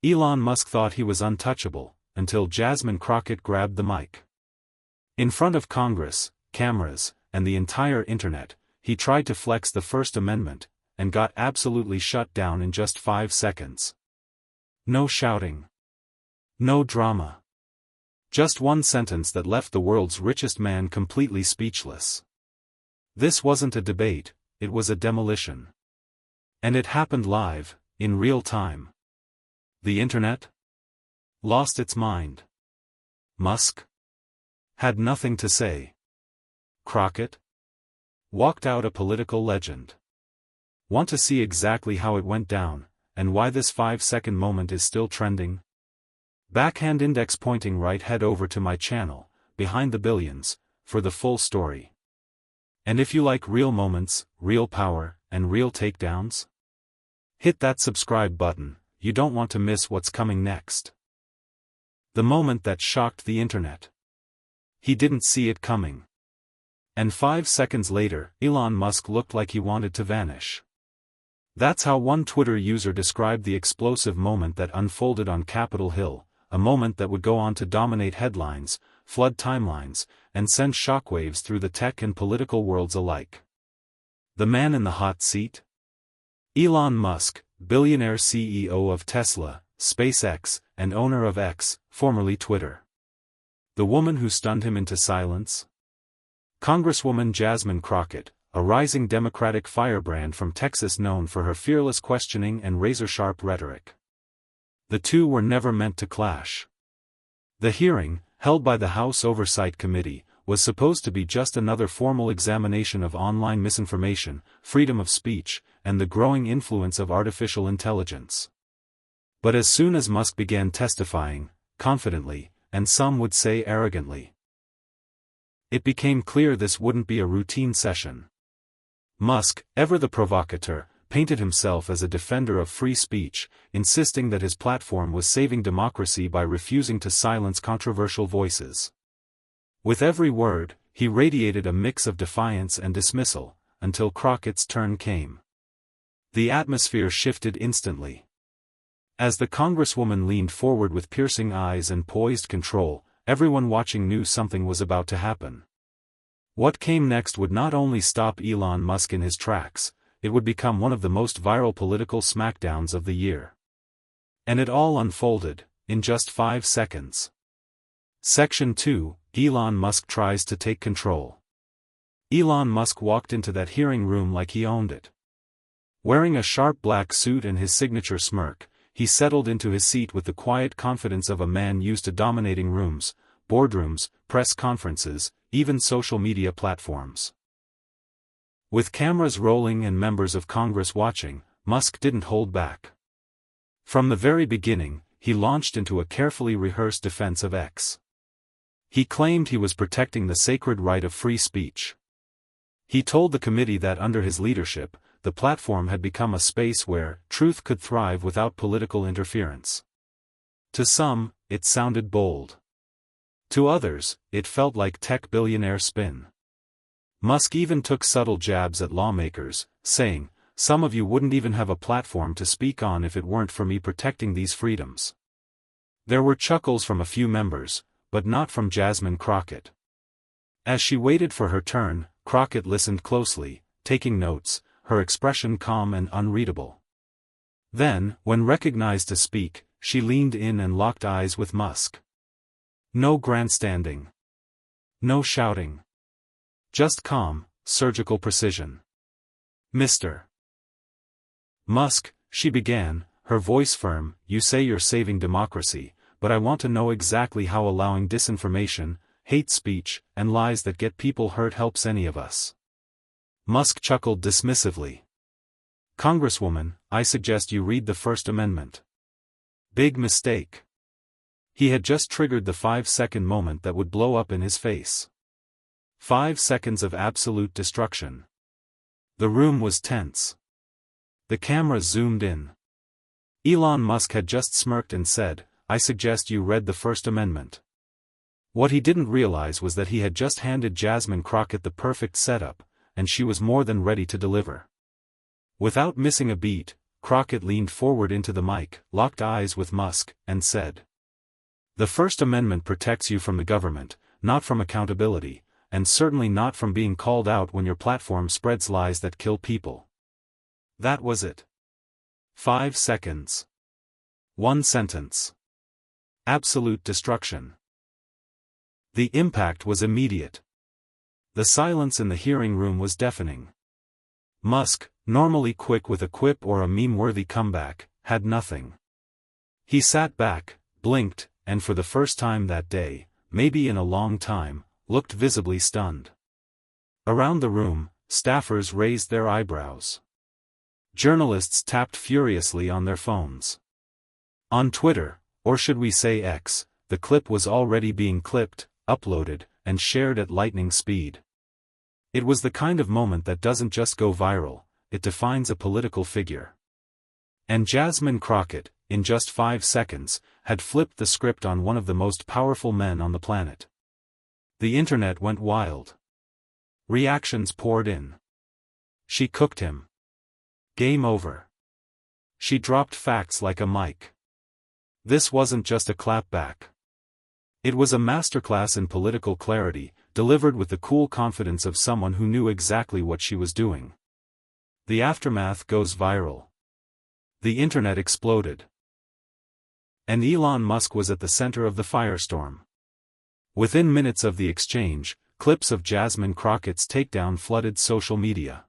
Elon Musk thought he was untouchable, until Jasmine Crockett grabbed the mic. In front of Congress, cameras, and the entire internet, he tried to flex the First Amendment, and got absolutely shut down in just 5 seconds. No shouting. No drama. Just one sentence that left the world's richest man completely speechless. This wasn't a debate, it was a demolition. And it happened live, in real time. The internet lost its mind. Musk had nothing to say. Crockett walked out a political legend. Want to see exactly how it went down, and why this 5-second moment is still trending? Backhand index pointing right, head over to my channel, Behind the Billions, for the full story. And if you like real moments, real power, and real takedowns, hit that subscribe button, you don't want to miss what's coming next. The moment that shocked the internet. He didn't see it coming. And 5 seconds later, Elon Musk looked like he wanted to vanish. That's how one Twitter user described the explosive moment that unfolded on Capitol Hill, a moment that would go on to dominate headlines, flood timelines, and send shockwaves through the tech and political worlds alike. The man in the hot seat? Elon Musk, billionaire CEO of Tesla, SpaceX, and owner of X, formerly Twitter. The woman who stunned him into silence? Congresswoman Jasmine Crockett, a rising Democratic firebrand from Texas known for her fearless questioning and razor-sharp rhetoric. The two were never meant to clash. The hearing, held by the House Oversight Committee, was supposed to be just another formal examination of online misinformation, freedom of speech, and the growing influence of artificial intelligence. But as soon as Musk began testifying, confidently, and some would say arrogantly, it became clear this wouldn't be a routine session. Musk, ever the provocateur, painted himself as a defender of free speech, insisting that his platform was saving democracy by refusing to silence controversial voices. With every word, he radiated a mix of defiance and dismissal, until Crockett's turn came. The atmosphere shifted instantly. As the congresswoman leaned forward with piercing eyes and poised control, everyone watching knew something was about to happen. What came next would not only stop Elon Musk in his tracks, it would become one of the most viral political smackdowns of the year. And it all unfolded, in just 5 seconds. Section 2, Elon Musk tries to take control. Elon Musk walked into that hearing room like he owned it. Wearing a sharp black suit and his signature smirk, he settled into his seat with the quiet confidence of a man used to dominating rooms, boardrooms, press conferences, even social media platforms. With cameras rolling and members of Congress watching, Musk didn't hold back. From the very beginning, he launched into a carefully rehearsed defense of X. He claimed he was protecting the sacred right of free speech. He told the committee that under his leadership, the platform had become a space where truth could thrive without political interference. To some, it sounded bold. To others, it felt like tech billionaire spin. Musk even took subtle jabs at lawmakers, saying, "Some of you wouldn't even have a platform to speak on if it weren't for me protecting these freedoms." There were chuckles from a few members, but not from Jasmine Crockett. As she waited for her turn, Crockett listened closely, taking notes, her expression calm and unreadable. Then, when recognized to speak, she leaned in and locked eyes with Musk. No grandstanding. No shouting. Just calm, surgical precision. "Mr. Musk," she began, her voice firm, "you say you're saving democracy, but I want to know exactly how allowing disinformation, hate speech, and lies that get people hurt helps any of us." Musk chuckled dismissively. "Congresswoman, I suggest you read the First Amendment." Big mistake. He had just triggered the 5-second moment that would blow up in his face. 5 seconds of absolute destruction. The room was tense. The camera zoomed in. Elon Musk had just smirked and said, "I suggest you read the First Amendment." What he didn't realize was that he had just handed Jasmine Crockett the perfect setup, and she was more than ready to deliver. Without missing a beat, Crockett leaned forward into the mic, locked eyes with Musk, and said, "The First Amendment protects you from the government, not from accountability, and certainly not from being called out when your platform spreads lies that kill people." That was it. 5 seconds. One sentence. Absolute destruction. The impact was immediate. The silence in the hearing room was deafening. Musk, normally quick with a quip or a meme-worthy comeback, had nothing. He sat back, blinked, and for the first time that day, maybe in a long time, looked visibly stunned. Around the room, staffers raised their eyebrows. Journalists tapped furiously on their phones. On Twitter, or should we say X, the clip was already being clipped, uploaded, and shared at lightning speed. It was the kind of moment that doesn't just go viral, it defines a political figure. And Jasmine Crockett, in just 5 seconds, had flipped the script on one of the most powerful men on the planet. The internet went wild. Reactions poured in. She cooked him. Game over. She dropped facts like a mic. This wasn't just a clapback. It was a masterclass in political clarity, delivered with the cool confidence of someone who knew exactly what she was doing. The aftermath goes viral. The internet exploded. And Elon Musk was at the center of the firestorm. Within minutes of the exchange, clips of Jasmine Crockett's takedown flooded social media.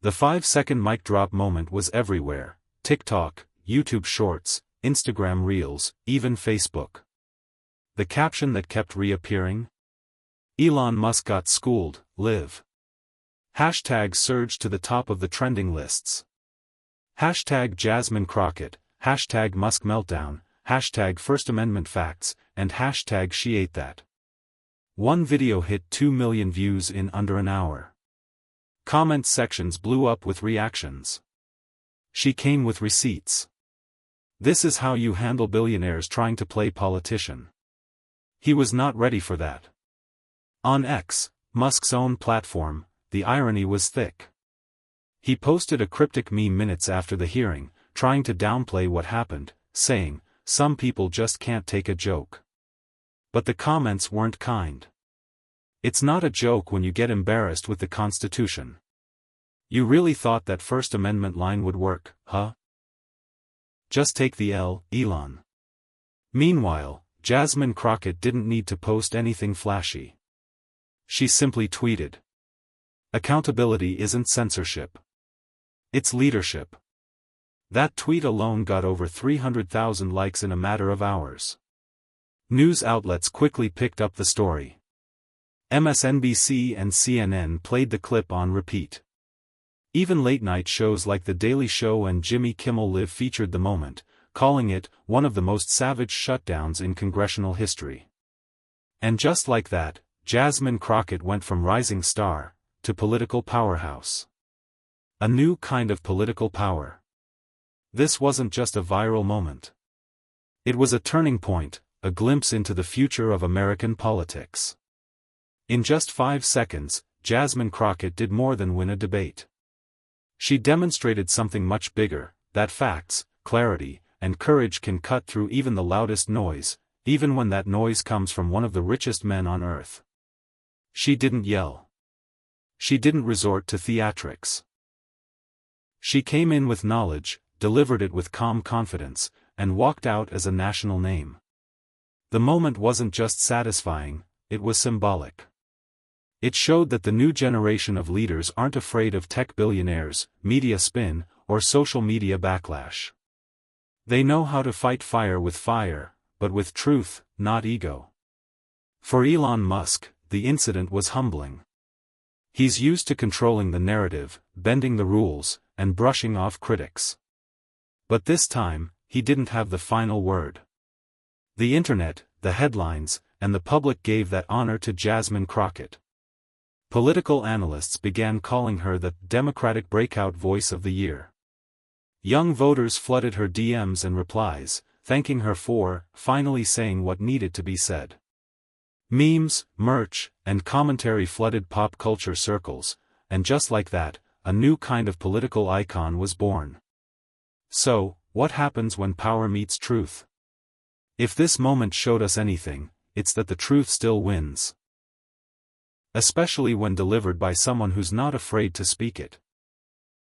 The 5-second mic drop moment was everywhere: TikTok, YouTube Shorts, Instagram Reels, even Facebook. The caption that kept reappearing? Elon Musk got schooled, live. Hashtags surged to the top of the trending lists. Hashtag Jasmine Crockett, hashtag Musk Meltdown, hashtag First Amendment Facts, and hashtag She Ate That. One video hit 2 million views in under an hour. Comment sections blew up with reactions. She came with receipts. This is how you handle billionaires trying to play politician. He was not ready for that. On X, Musk's own platform, the irony was thick. He posted a cryptic meme minutes after the hearing, trying to downplay what happened, saying, "Some people just can't take a joke." But the comments weren't kind. It's not a joke when you get embarrassed with the Constitution. You really thought that First Amendment line would work, huh? Just take the L, Elon. Meanwhile, Jasmine Crockett didn't need to post anything flashy. She simply tweeted. Accountability isn't censorship. It's leadership. That tweet alone got over 300,000 likes in a matter of hours. News outlets quickly picked up the story. MSNBC and CNN played the clip on repeat. Even late-night shows like The Daily Show and Jimmy Kimmel Live featured the moment, calling it one of the most savage shutdowns in congressional history. And just like that, Jasmine Crockett went from rising star to political powerhouse. A new kind of political power. This wasn't just a viral moment. It was a turning point, a glimpse into the future of American politics. In just 5 seconds, Jasmine Crockett did more than win a debate. She demonstrated something much bigger, that facts, clarity, and courage can cut through even the loudest noise, even when that noise comes from one of the richest men on earth. She didn't yell. She didn't resort to theatrics. She came in with knowledge, delivered it with calm confidence, and walked out as a national name. The moment wasn't just satisfying, it was symbolic. It showed that the new generation of leaders aren't afraid of tech billionaires, media spin, or social media backlash. They know how to fight fire with fire, but with truth, not ego. For Elon Musk, the incident was humbling. He's used to controlling the narrative, bending the rules, and brushing off critics. But this time, he didn't have the final word. The internet, the headlines, and the public gave that honor to Jasmine Crockett. Political analysts began calling her the Democratic breakout voice of the year. Young voters flooded her DMs and replies, thanking her for finally saying what needed to be said. Memes, merch, and commentary flooded pop culture circles, and just like that, a new kind of political icon was born. So, what happens when power meets truth? If this moment showed us anything, it's that the truth still wins. Especially when delivered by someone who's not afraid to speak it.